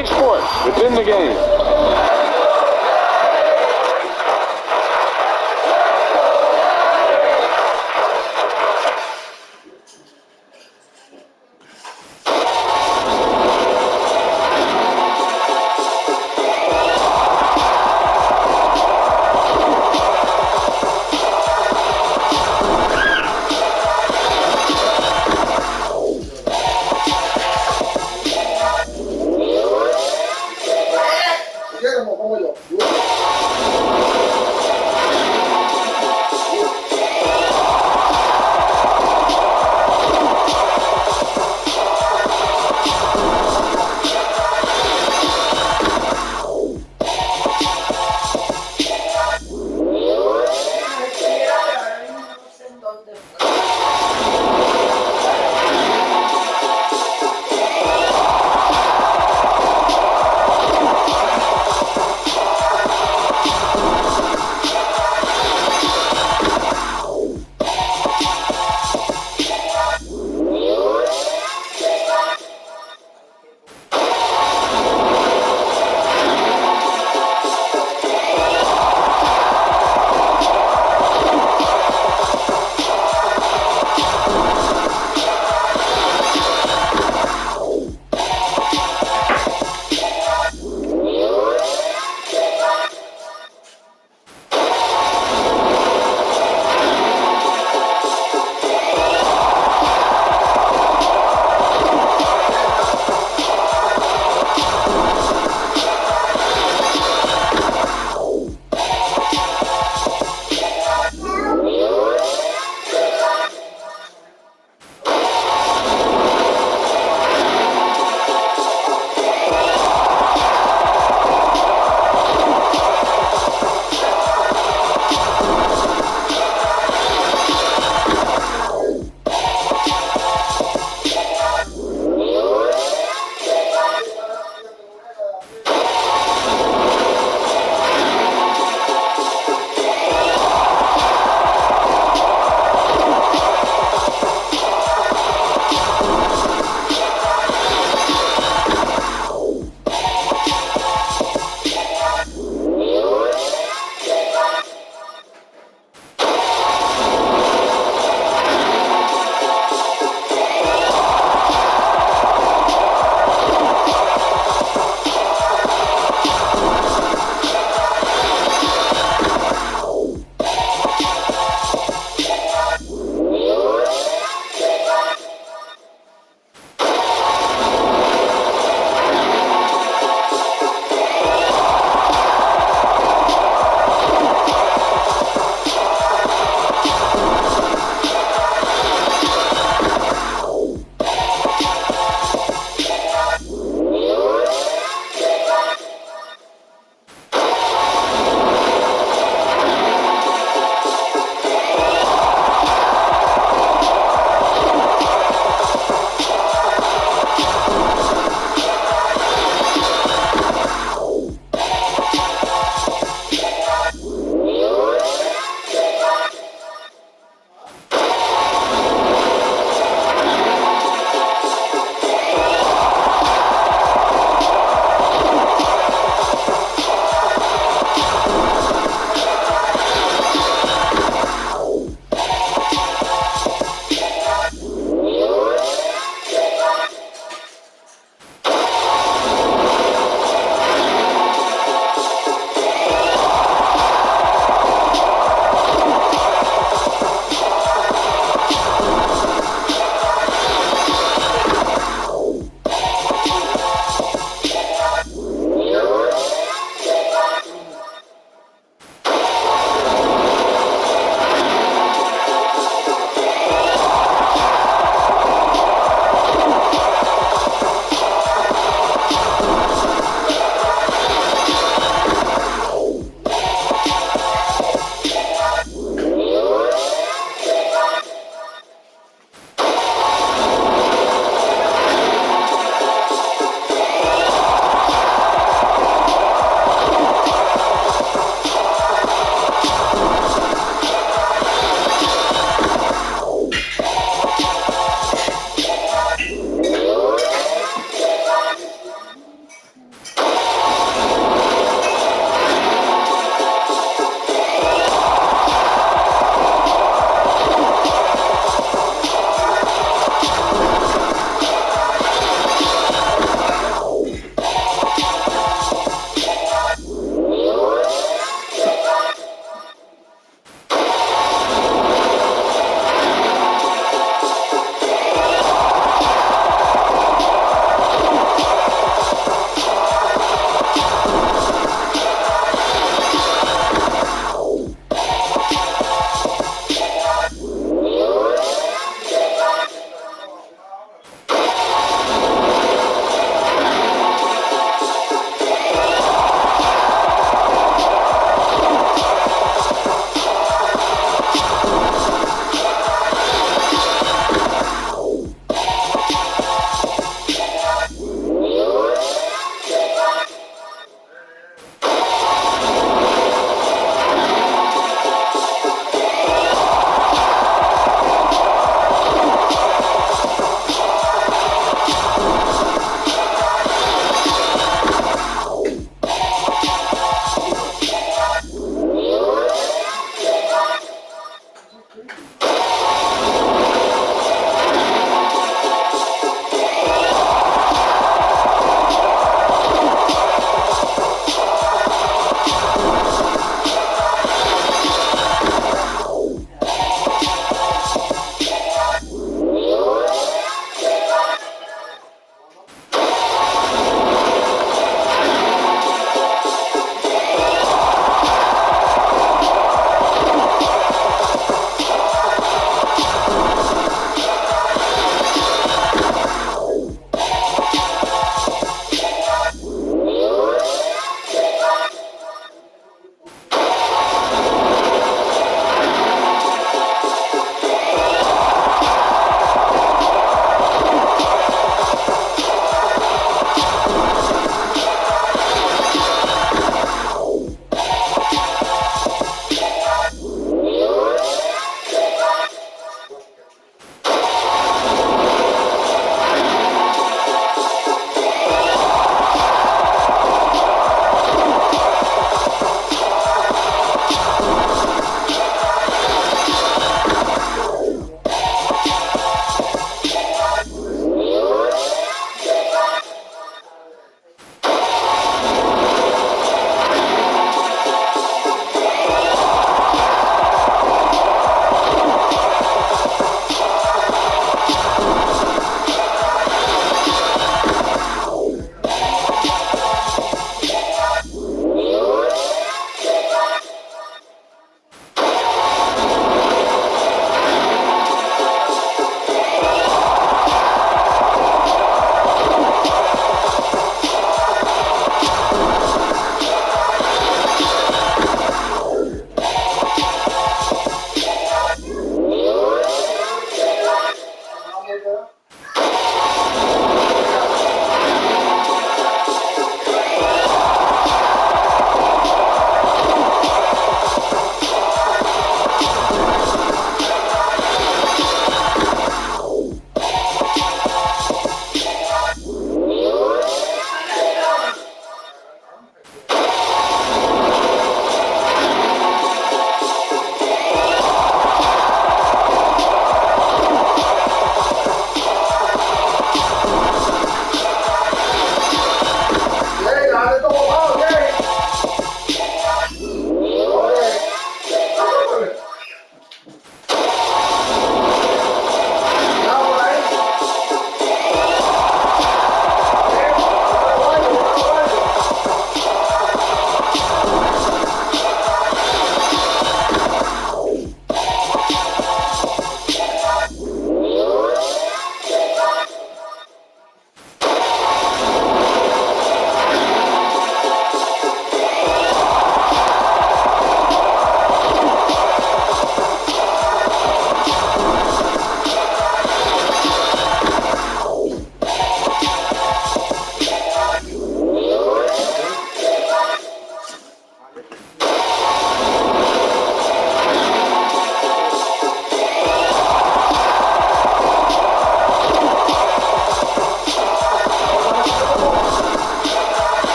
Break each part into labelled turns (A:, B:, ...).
A: great sport. It's in the game.
B: Get him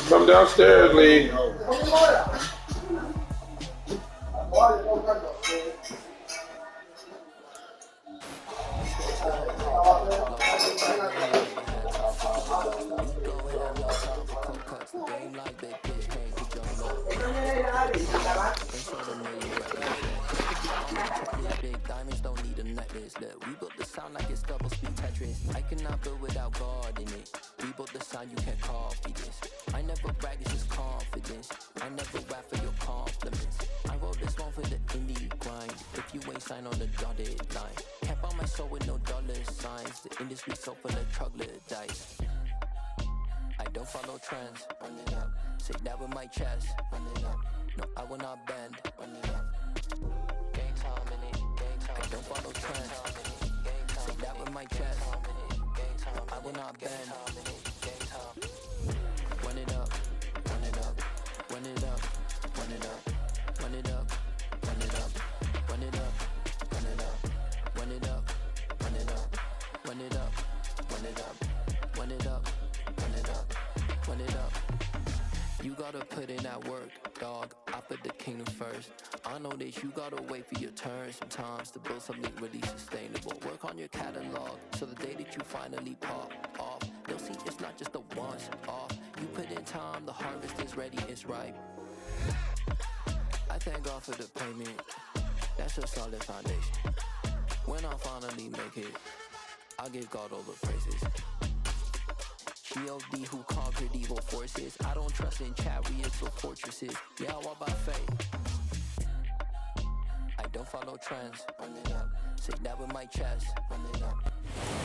A: Come downstairs, Lee.
B: Big diamonds don't need a necklace. Look, we built the sound like it's double speed Tetris. I cannot build without God in it. We built the sound, you can't copy this. I never brag, it's just confidence. I never rap for your compliments. I wrote this one for the indie grind. If you ain't signed on the dotted line, can't buy my soul with no dollar signs. The industry so full of troglodytes. I don't follow trends. Run it up. Say that with my chest. Run it up. No, I will not bend. Run it up. Gang time in it. Gang time. I don't follow trends. Say that with my chest. I will not bend. Gang time. Run it up. Run it up. Run it up. Run it up. Run it up. Run it up. Run it up. Run it up. Run it up. Run it up. Run it up. Run it up. Run it up. Run it up. Run it up. You gotta put in that work, dog. I put the kingdom first. I know that you gotta wait for your turn sometimes to build something really sustainable. Work on your catalog so the day that you finally pop off, they'll see it's not just a once off. You put in time, the harvest is ready, it's ripe. I thank God for the payment. That's a solid foundation. When I finally make it, I give God all the praises. G.O.D. who conquered evil forces. I don't trust in chariots or fortresses. Yeah, I walk by faith. I don't follow trends. Run it up. Say that with my chest. Run it up.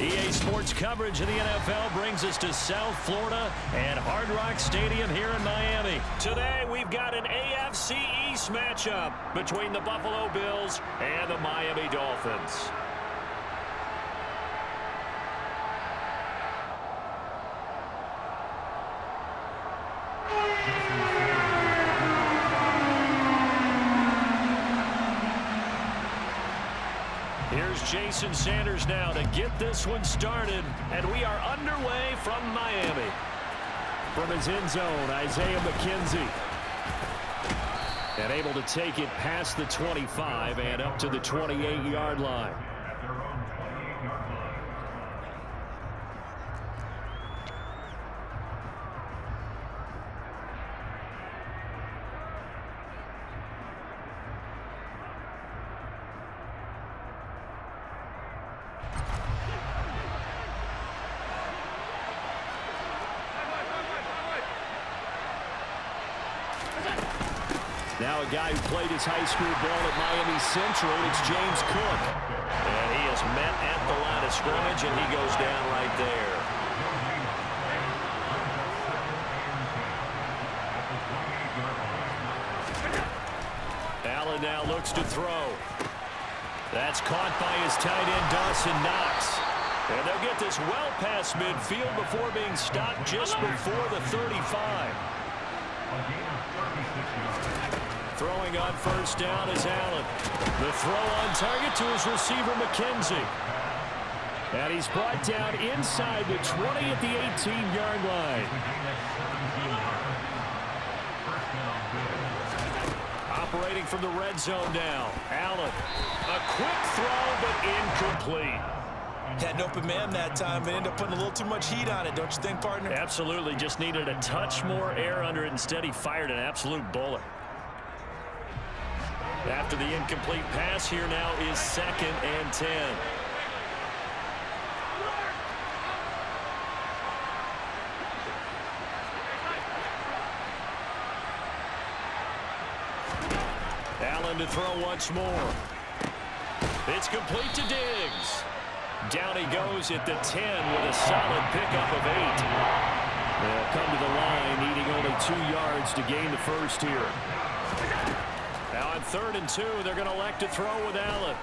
C: EA Sports coverage of the NFL brings us to South Florida and Hard Rock Stadium here in Miami. Today, we've got an AFC East matchup between the Buffalo Bills and the Miami Dolphins. Here's Jason Sanders now to get this one started, and we are underway from Miami. From his end zone, Isaiah McKenzie. And able to take it past the 25 and up to the 28-yard line. Now a guy who played his high school ball at Miami Central, it's James Cook. And he is met at the line of scrimmage, and he goes down right there. Allen now looks to throw. That's caught by his tight end, Dawson Knox. And they'll get this well past midfield before being stopped just before the 35. Throwing on first down is Allen. The throw on target to his receiver, McKenzie. And he's brought down inside the 20 at the 18-yard line. Operating from the red zone now. Allen. A quick throw, but incomplete.
D: Had an open man that time and ended up putting a little too much heat on it, don't you think, partner?
C: Absolutely. Just needed a touch more air under it. Instead, he fired an absolute bullet. After the incomplete pass, here now is 2nd and 10. Allen to throw once more. It's complete to Diggs. Down he goes at the 10 with a solid pickup of 8. They'll come to the line, needing only 2 yards to gain the first here. Now on 3rd and 2, they're going to elect to throw with Allen.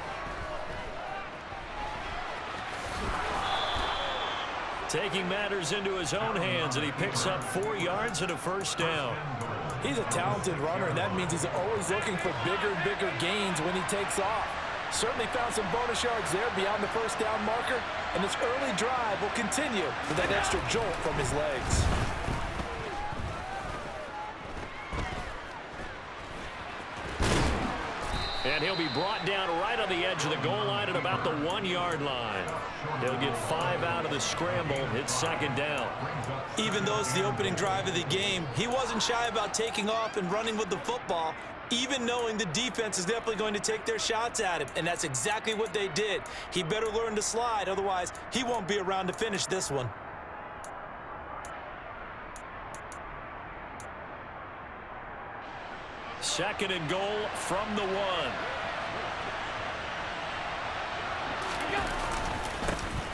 C: Taking matters into his own hands, and he picks up 4 yards and a first down.
D: He's a talented runner, and that means he's always looking for bigger and bigger gains when he takes off. Certainly found some bonus yards there beyond the first down marker, and this early drive will continue with that extra jolt from his legs.
C: And he'll be brought down right on the edge of the goal line at about the 1-yard line. He'll get 5 out of the scramble. It's second down.
D: Even though it's the opening drive of the game, he wasn't shy about taking off and running with the football, even knowing the defense is definitely going to take their shots at him. And that's exactly what they did. He better learn to slide, otherwise he won't be around to finish this one.
C: Second and goal from the 1.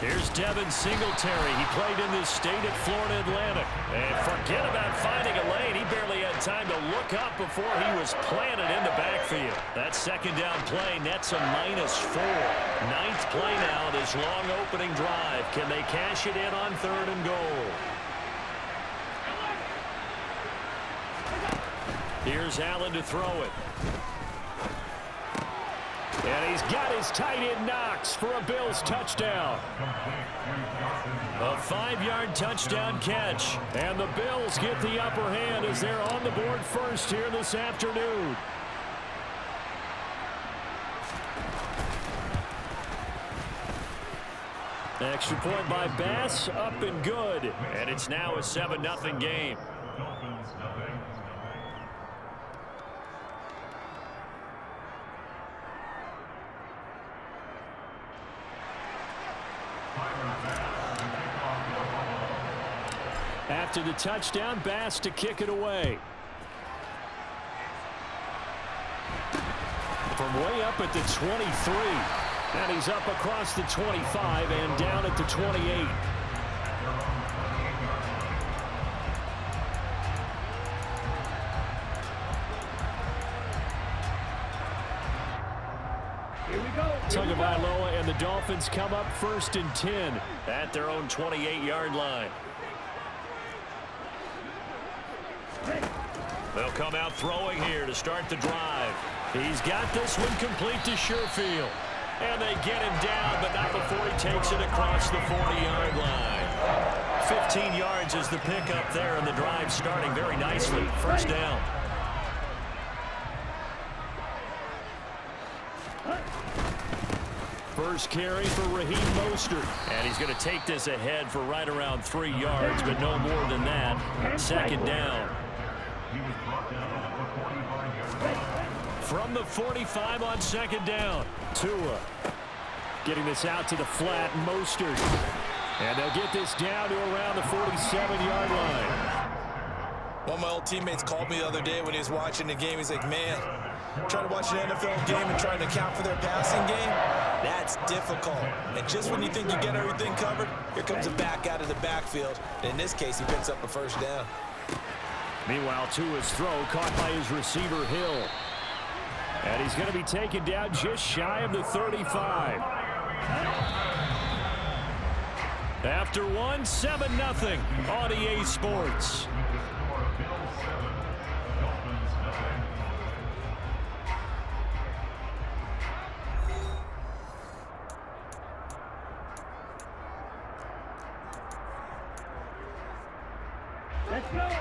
C: Here's Devin Singletary. He played in this state at Florida Atlantic. And forget about finding a lane. He barely had time to look up before he was planted in the backfield. That second down play nets a -4. 9th play now, this long opening drive. Can they cash it in on 3rd and goal? Here's Allen to throw it. And he's got his tight end Knox for a Bills touchdown. A 5-yard touchdown catch. And the Bills get the upper hand as they're on the board first here this afternoon. Extra point by Bass, up and good. And it's now a 7-0 game. After the touchdown, Bass to kick it away. From way up at the 23. And he's up across the 25 and down at the 28. Tagovailoa and the Dolphins come up 1st and 10 at their own 28-yard line. They'll come out throwing here to start the drive. He's got this one complete to Sherfield. And they get him down, but not before he takes it across the 40-yard line. 15 yards is the pickup there, and the drive starting very nicely. First down. First carry for Raheem Mostert. And he's going to take this ahead for right around 3 yards, but no more than that. Second down. From the 45 on second down. Tua getting this out to the flat. Mostert. And they'll get this down to around the 47-yard line.
D: One of my old teammates called me the other day when he was watching the game. He's like, man, trying to watch an NFL game and trying to account for their passing game, that's difficult. And just when you think you get everything covered, here comes a back out of the backfield. And in this case, he picks up a first down.
C: Meanwhile, Tua's throw caught by his receiver, Hill. And he's going to be taken down just shy of the 35. After one, 7-0 on EA Sports.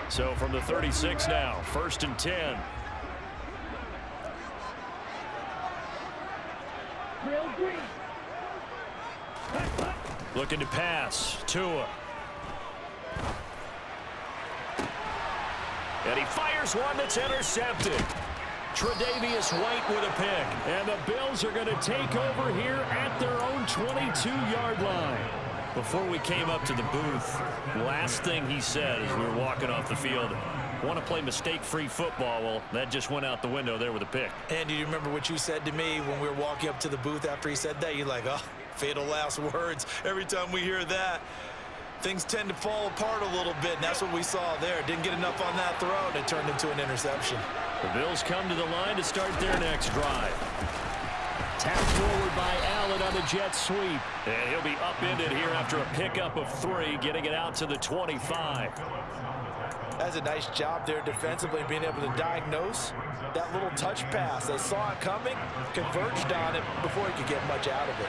C: So from the 36 now, 1st and 10. Looking to pass. Tua. And he fires one that's intercepted. Tre'Davious White with a pick. And the Bills are going to take over here at their own 22-yard line. Before we came up to the booth, last thing he said as we were walking off the field, want to play mistake-free football. Well, that just went out the window there with a pick.
D: And do you remember what you said to me when we were walking up to the booth after he said that? You're like, oh, fatal last words. Every time we hear that, things tend to fall apart a little bit, and that's what we saw there. Didn't get enough on that throw, and it turned into an interception.
C: The Bills come to the line to start their next drive. Tapped forward by Allen on the jet sweep. And he'll be upended here after a pickup of 3, getting it out to the 25.
D: That's a nice job there defensively, being able to diagnose that little touch pass. They saw it coming, converged on it before he could get much out of it.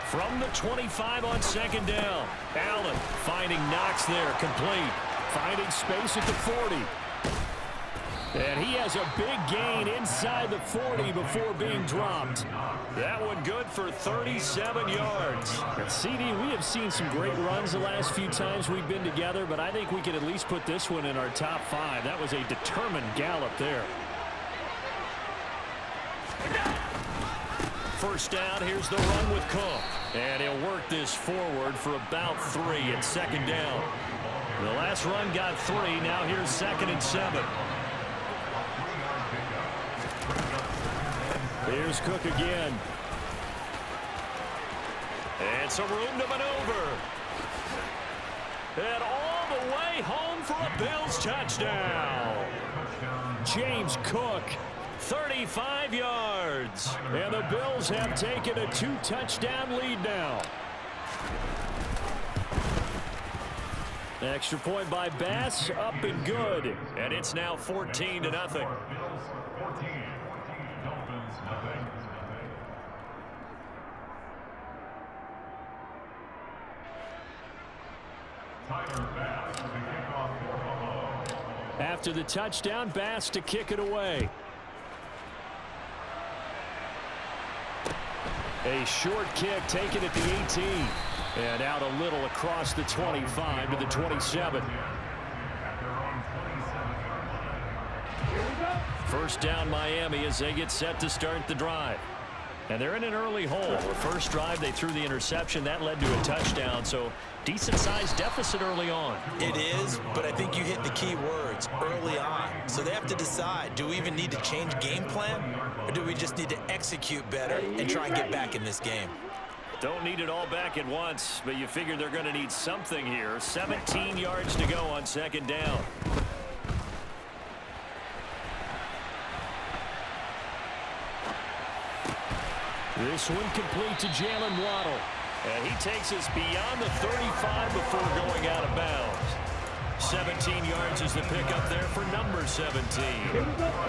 C: From the 25 on second down. Allen finding Knox there, complete. Finding space at the 40. And he has a big gain inside the 40 before being dropped. That one good for 37 yards.
E: And CD, we have seen some great runs the last few times we've been together, but I think we could at least put this one in our top 5. That was a determined gallop there.
C: First down, here's the run with Cook. And he'll work this forward for about 3 at second down. The last run got 3. Now here's 2nd and 7. Here's Cook again. And some room to maneuver. And all the way home for a Bills touchdown. James Cook, 35 yards. And the Bills have taken a 2-touchdown lead now. Extra point by Bass, up and good. And it's now 14-0.
E: After the touchdown, Bass to kick it away. A short kick taken at the 18. And out a little across the 25 to the 27. First down Miami as they get set to start the drive. And they're in an early hole. First drive, they threw the interception. That led to a touchdown. So decent-sized deficit early on.
D: It is, but I think you hit the key words, early on. So they have to decide, do we even need to change game plan? Or do we just need to execute better and try and get back in this game?
C: Don't need it all back at once, but you figure they're going to need something here. 17 yards to go on second down.
E: This one complete to Jalen Waddle.
C: And he takes us beyond the 35 before going out of bounds. 17 yards is the pickup there for number 17.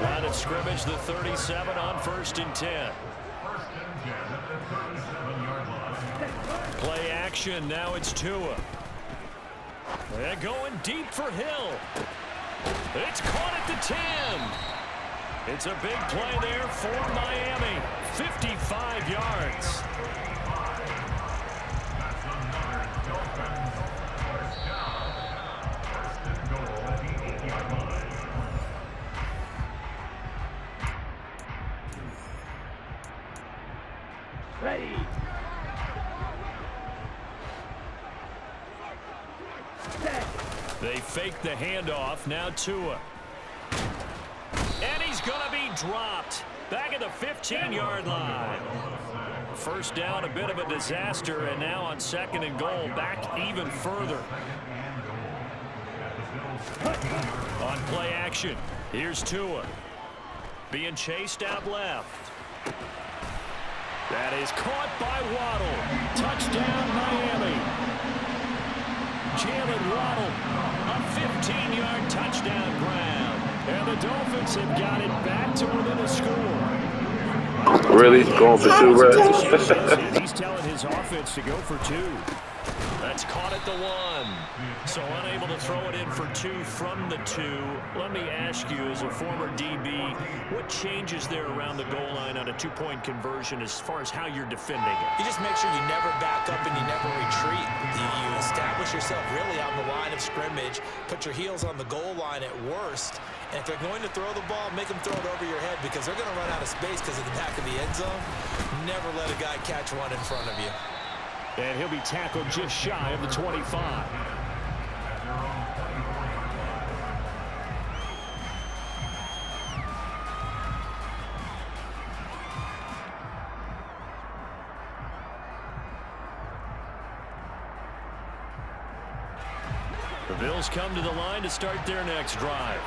C: Line of scrimmage, the 37 on 1st and 10. Play action, now it's Tua. They're going deep for Hill. It's caught at the 10. It's a big play there for Miami. 55 yards.
F: Ready.
C: They fake the handoff. Now Tua. And he's going to be dropped. Back at the 15-yard line. First down, a bit of a disaster, and now on 2nd and goal, back even further. On play action, here's Tua. Being chased out left. That is caught by Waddle. Touchdown, Miami. Jalen Waddle, a 15-yard touchdown grab. And the Dolphins have got it back to within a score.
A: Really? Going for 2 reps?
C: He's telling his offense to go for 2. That's caught at the 1. So unable to throw it in for 2 from the 2. Let me ask you, as a former DB, what changes there around the goal line on a 2-point conversion as far as how you're defending it?
D: You just make sure you never back up and you never retreat. You establish yourself really on the line of scrimmage, put your heels on the goal line at worst, and if they're going to throw the ball, make them throw it over your head because they're going to run out of space because of the back of the end zone. Never let a guy catch one in front of you.
E: And he'll be tackled just shy of the 25. The Bills come to the line to start their next drive.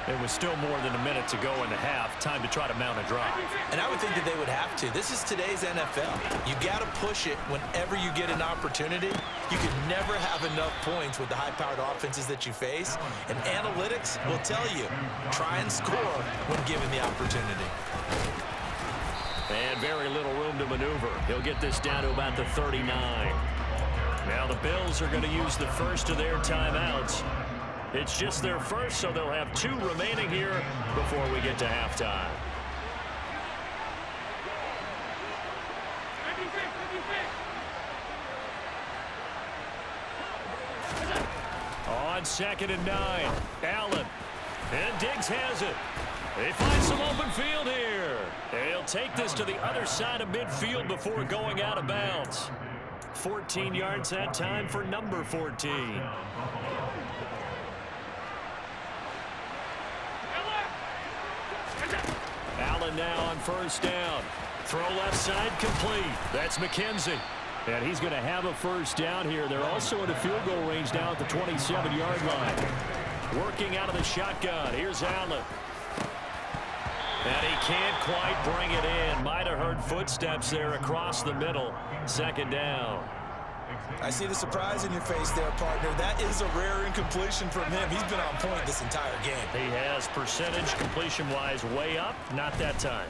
E: It was still more than a minute to go in the half. Time to try to mount a drive.
D: And I would think that they would have to. This is today's NFL. You got to push it whenever you get an opportunity. You can never have enough points with the high-powered offenses that you face. And analytics will tell you, try and score when given the opportunity.
E: And very little room to maneuver. He'll get this down to about the 39. Now the Bills are going to use the first of their timeouts. It's just their first, so they'll have 2 remaining here before we get to halftime. On 2nd and 9, Allen. And Diggs has it. They find some open field here. They'll take this to the other side of midfield before going out of bounds. 14 yards that time for number 14. Allen now on first down. Throw left side complete. That's McKenzie. And he's going to have a first down here. They're also in the field goal range now at the 27-yard line. Working out of the shotgun. Here's Allen. And he can't quite bring it in. Might have heard footsteps there across the middle. 2nd down.
D: I see the surprise in your face there, partner. That is a rare incompletion from him. He's been on point this entire game.
E: He has percentage completion-wise way up. Not that time.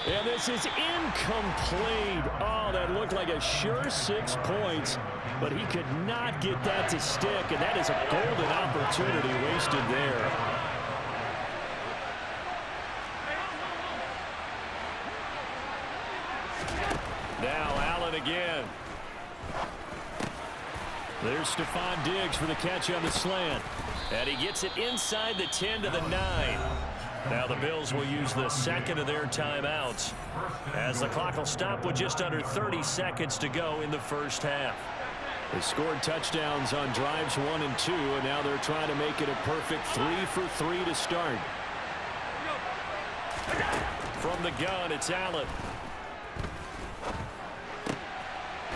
E: And this is incomplete. Oh, that looked like a sure 6 points, but he could not get that to stick, and that is a golden opportunity wasted there. Now Allen again. There's Stephon Diggs for the catch on the slant. And he gets it inside the 10 to the 9. Now the Bills will use the second of their timeouts, as the clock will stop with just under 30 seconds to go in the first half. They scored touchdowns on drives 1 and 2, and now they're trying to make it a perfect 3 for 3 to start. From the gun, it's Allen.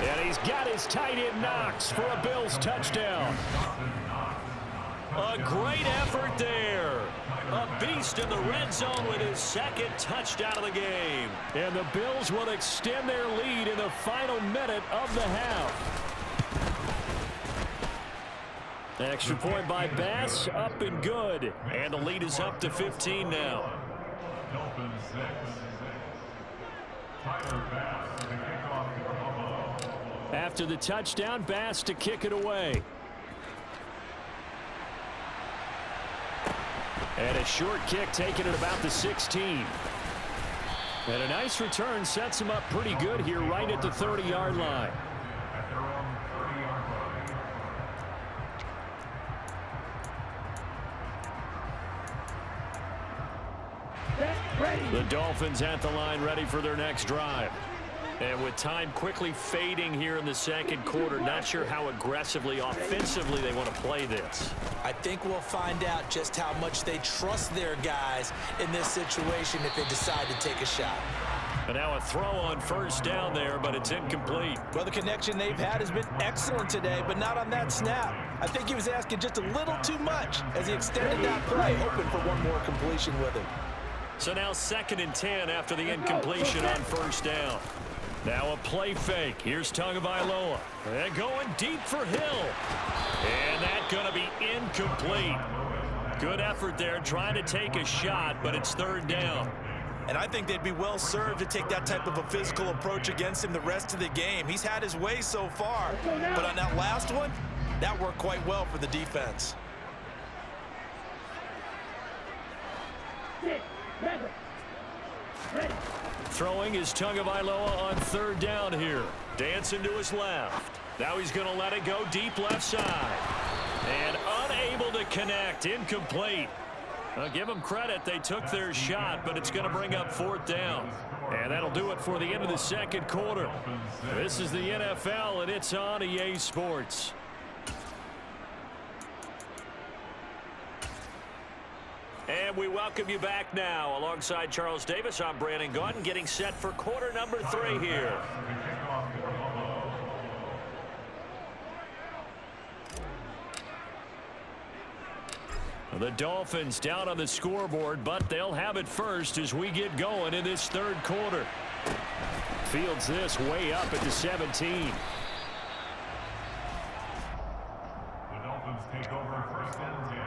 E: And he's got his tight end Knox for a Bills touchdown. A great effort there. A beast in the red zone with his 2nd touchdown of the game. And the Bills will extend their lead in the final minute of the half. Extra point by Bass, up and good. And the lead is up to 15 now. After the touchdown, Bass to kick it away. And a short kick taken at about the 16. And a nice return sets him up pretty good here right at the 30-yard line. The Dolphins at the line ready for their next drive. And with time quickly fading here in the 2nd quarter, not sure how aggressively, offensively they want to play this.
D: I think we'll find out just how much they trust their guys in this situation if they decide to take a shot.
E: And now a throw on first down there, but it's incomplete.
D: Well, the connection they've had has been excellent today, but not on that snap. I think he was asking just a little too much as he extended that play, hoping for one more completion with him.
E: So now 2nd and 10 after the incompletion on first down. Now a play fake. Here's Tagovailoa. And going deep for Hill. And that's going to be incomplete. Good effort there trying to take a shot, but it's 3rd down.
D: And I think they'd be well served to take that type of a physical approach against him the rest of the game. He's had his way so far. But on that last one, that worked quite well for the defense.
E: Throwing is Tagovailoa on 3rd down here. Dancing to his left. Now he's going to let it go deep left side. And unable to connect. Incomplete. I'll give them credit. They took their shot, but it's going to bring up 4th down. And that'll do it for the end of the 2nd quarter. This is the NFL, and it's on EA Sports. And we welcome you back now. Alongside Charles Davis, I'm Brandon Gaudin, getting set for quarter number 3 here. The Dolphins down on the scoreboard, but they'll have it first as we get going in this third quarter. Fields this way up at the 17.
F: The Dolphins take over first and 10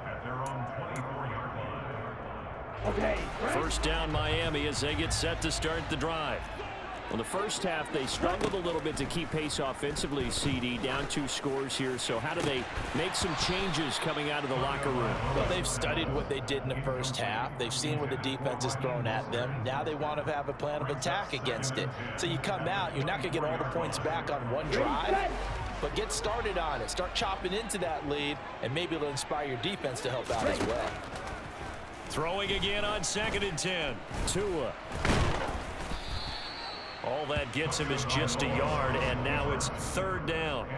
F: at their own 24-yard line.
E: Okay. First down Miami as they get set to start the drive. Well, the first half, they struggled a little bit to keep pace offensively, CD, down 2 scores here. So how do they make some changes coming out of the locker room?
D: Well, they've studied what they did in the first half. They've seen what the defense has thrown at them. Now they want to have a plan of attack against it. So you come out, you're not going to get all the points back on one drive, but get started on it. Start chopping into that lead, and maybe it'll inspire your defense to help out as well.
E: Throwing again on 2nd and 10. Tua. All that gets him is just a yard, and now it's 3rd down.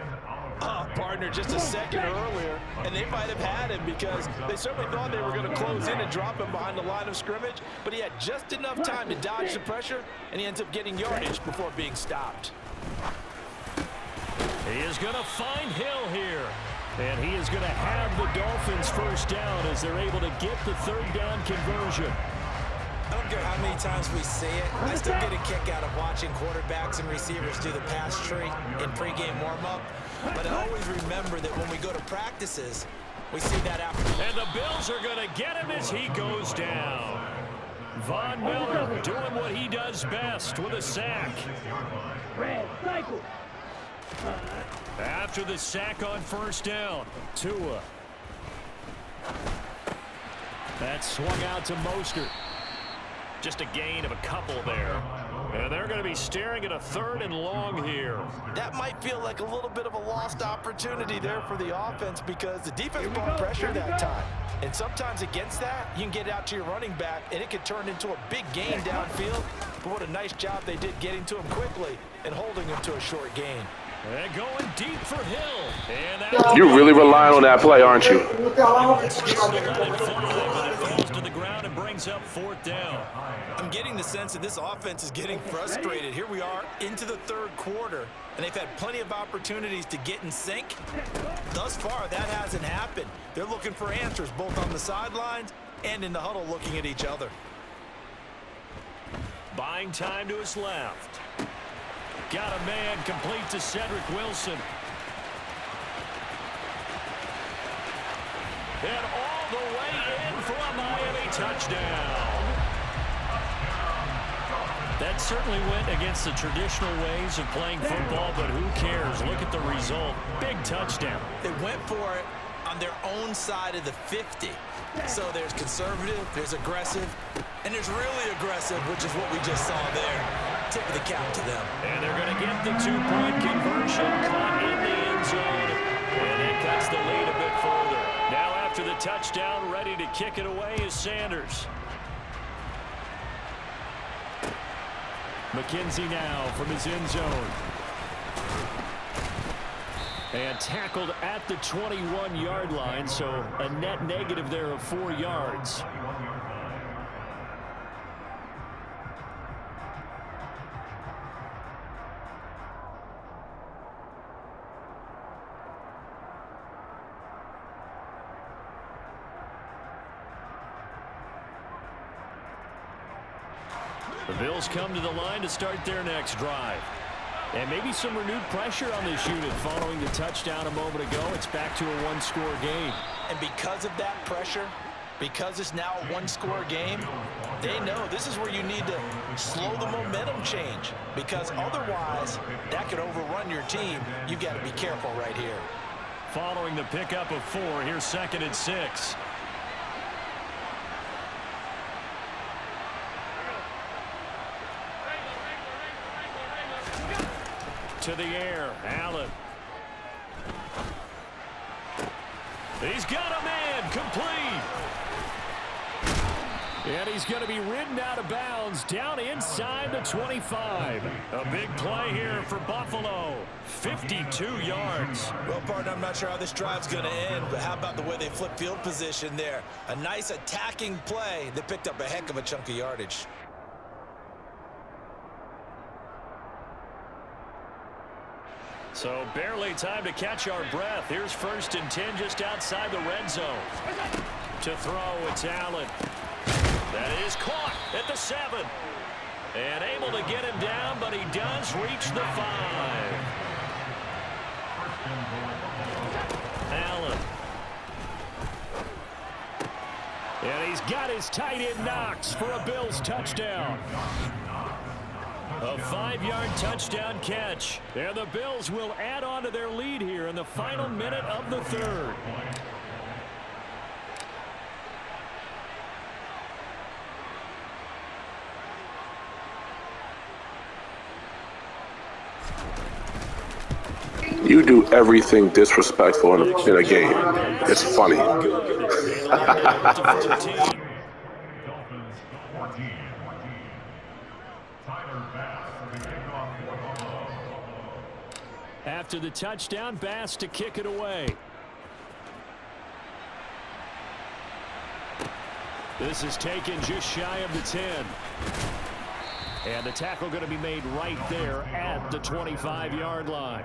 D: Partner, just a second earlier, and they might have had him because they certainly thought they were going to close in and drop him behind the line of scrimmage, but he had just enough time to dodge the pressure, and he ends up getting yardage before being stopped.
E: He is going to find Hill here, and he is going to have the Dolphins first down as they're able to get the 3rd down conversion.
G: I don't care how many times we say it, I still get a kick out of watching quarterbacks and receivers do the pass tree in pregame warm-up. But I always remember that when we go to practices, we see that after.
E: And the Bills are going to get him as he goes down. Von Miller doing what he does best with a sack. After the sack on first down, Tua. That swung out to Mostert. Just a gain of a couple there. And they're going to be staring at a 3rd and long here.
D: That might feel like a little bit of a lost opportunity there for the offense because the defense brought pressure that time. And sometimes against that, you can get out to your running back, and it can turn into a big gain downfield. But what a nice job they did getting to him quickly and holding him to a short gain.
E: And going deep for Hill. And
A: You're really relying on that play, aren't you?
E: Falls to the ground and brings up 4th down.
D: I'm getting the sense that this offense is getting frustrated. Here we are into the 3rd quarter, and they've had plenty of opportunities to get in sync. Thus far, that hasn't happened. They're looking for answers both on the sidelines and in the huddle looking at each other.
E: Buying time to his left. Got a man complete to Cedric Wilson. And all the way in for a Miami touchdown. That certainly went against the traditional ways of playing football, but who cares? Look at the result. Big touchdown.
D: They went for it on their own side of the 50. So there's conservative, there's aggressive, and there's really aggressive, which is what we just saw there. Tip of the cap to them.
E: And they're going to get the 2-point conversion caught in the end zone. And it cuts the lead a bit further. Now after the touchdown, ready to kick it away is Sanders. McKenzie now from his end zone. And tackled at the 21-yard line, so a net negative there of 4 yards. The Bills come to the line to start their next drive. And maybe some renewed pressure on this unit following the touchdown a moment ago. It's back to a 1-score game.
D: And because of that pressure, because it's now a 1-score game, they know this is where you need to slow the momentum change. Because otherwise, that could overrun your team. You've got to be careful right here.
E: Following the pickup of 4, here's 2nd and 6. To the air, Allen. He's got a man, complete. And he's going to be ridden out of bounds down inside the 25. A big play here for Buffalo. 52 yards.
D: Well, partner, I'm not sure how this drive's going to end, but how about the way they flip field position there? A nice attacking play that picked up a heck of a chunk of yardage.
C: So barely time to catch our breath. Here's 1st and 10 just outside the red zone. To throw, it's Allen. That is caught at the 7. And able to get him down, but he does reach the 5. Allen. And he's got his tight end Knox for a Bills touchdown. A 5-yard touchdown catch. And the Bills will add on to their lead here in the final minute of the 3rd.
A: You do everything disrespectful in a game. It's funny.
C: After the touchdown, Bass to kick it away. This is taken just shy of the 10. And the tackle going to be made right there at the 25-yard line.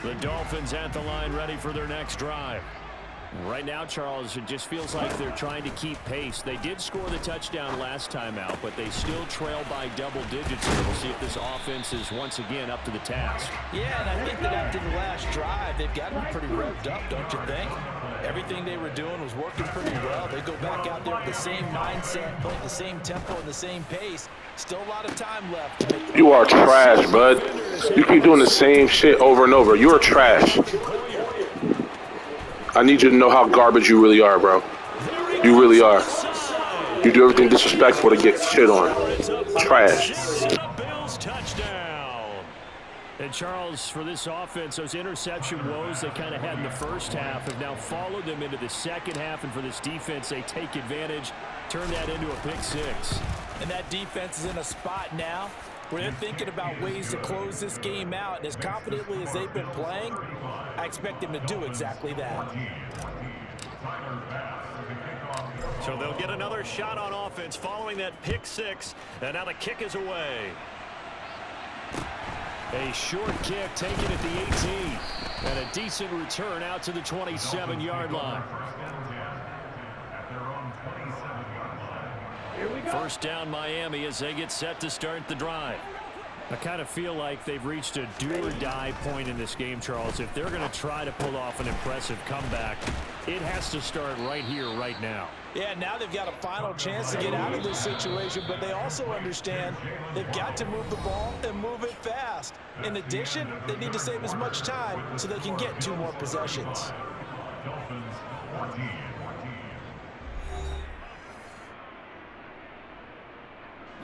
C: The Dolphins at the line ready for their next drive. Right now, Charles, it just feels like they're trying to keep pace. They did score the touchdown last time out, but they still trail by double digits here. We'll see if this offense is once again up to the task.
G: Yeah, and I think that after the last drive, they've got to be pretty revved up, don't you think? Everything they were doing was working pretty well. They go back out there with the same mindset, playing the same tempo and the same pace. Still a lot of time left.
A: You are trash, bud. You keep doing the same shit over and over. You are trash. I need you to know how garbage you really are, bro. You really are. You do everything disrespectful to get shit on. Trash.
C: And Charles, for this offense, those interception woes they kind of had in the first half have now followed them into the second half. And for this defense, they take advantage, turn that into a pick 6.
G: And that defense is in a spot now where they're thinking about ways to close this game out. And as confidently as they've been playing, I expect them to do exactly that.
C: So they'll get another shot on offense following that pick 6. And now the kick is away. A short kick taken at the 18. And a decent return out to the 27-yard line. First down Miami as they get set to start the drive. I kind of feel like they've reached a do-or-die point in this game, Charles. If they're going to try to pull off an impressive comeback, it has to start right here, right now.
G: Yeah, now they've got a final chance to get out of this situation, but they also understand they've got to move the ball and move it fast. In addition, they need to save as much time so they can get 2 more possessions.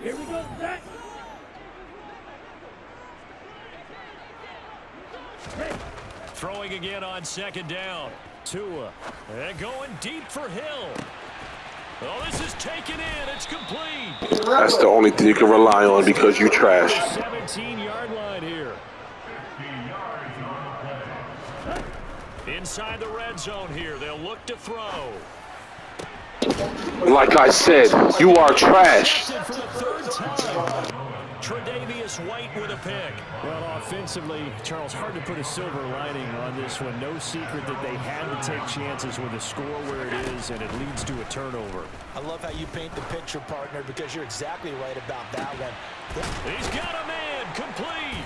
H: Here we go, Zach.
C: Throwing again on second down. Tua. And going deep for Hill. Oh, this is taken in. It's complete.
A: That's the only thing you can rely on because you trash.
C: 17-yard line here. Inside the red zone here. They'll look to throw.
A: Like I said, you are trash.
C: For the 3rd time. Tre'Davious White with a pick. Well, offensively, Charles, hard to put a silver lining on this one. No secret that they had to take chances with a score where it is, and it leads to a turnover.
G: I love how you paint the picture, partner, because you're exactly right about that one.
C: He's got a man complete.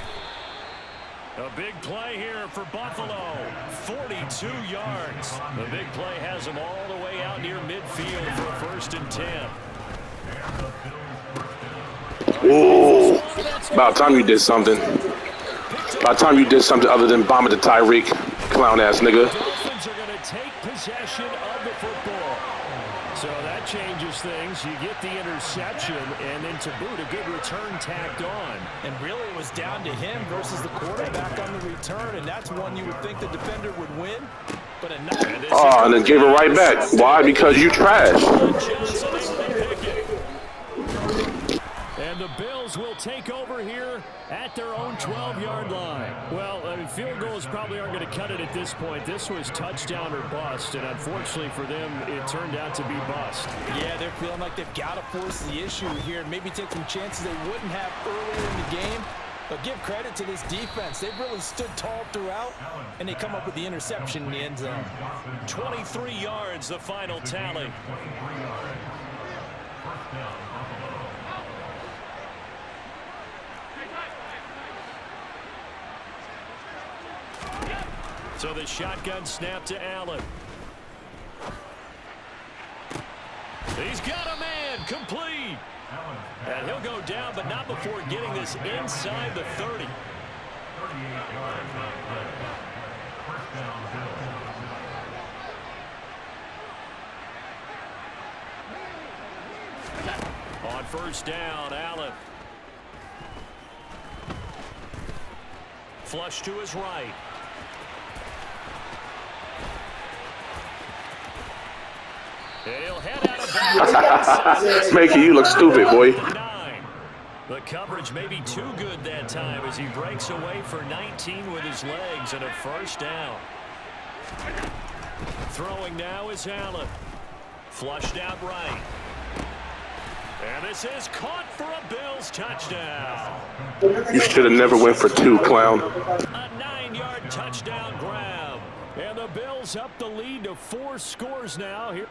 C: A big play here for Buffalo. 42 yards. The big play has them all the way out near midfield for 1st and 10.
A: Ooh. About time you did something. About time you did something other than bomb it to Tyreek. Clown ass nigga.
C: Dolphins are going to take possession of the football. So that changes things. You get the interception, and then to boot, a good return tacked on.
G: And really it was down to him versus the quarterback on the return, and that's one you would think the defender would win. But
A: and then gave it right back. Why? Because you trash.
C: And the Bills Bills will take over here at their own 12-yard line. Well, field goals probably aren't going to cut it at this point. This was touchdown or bust, and unfortunately for them, it turned out to be bust.
G: Yeah, they're feeling like they've got to force the issue here and maybe take some chances they wouldn't have earlier in the game. But give credit to this defense. They've really stood tall throughout, and they come up with the interception in the end zone.
C: 23 yards, the final tally. So the shotgun snap to Allen. He's got a man, complete. And he'll go down, but not before getting this inside the 30. On first down, Allen. Flush to his right. And he'll head out of bounds.
A: Making you look stupid, boy.
C: The coverage may be too good that time as he breaks away for 19 with his legs and a first down. Throwing now is Allen. Flushed out right. And this is caught for a Bills touchdown.
A: You should have never went for 2, clown.
C: A 9-yard touchdown grab. And the Bills up the lead to 4 scores now here.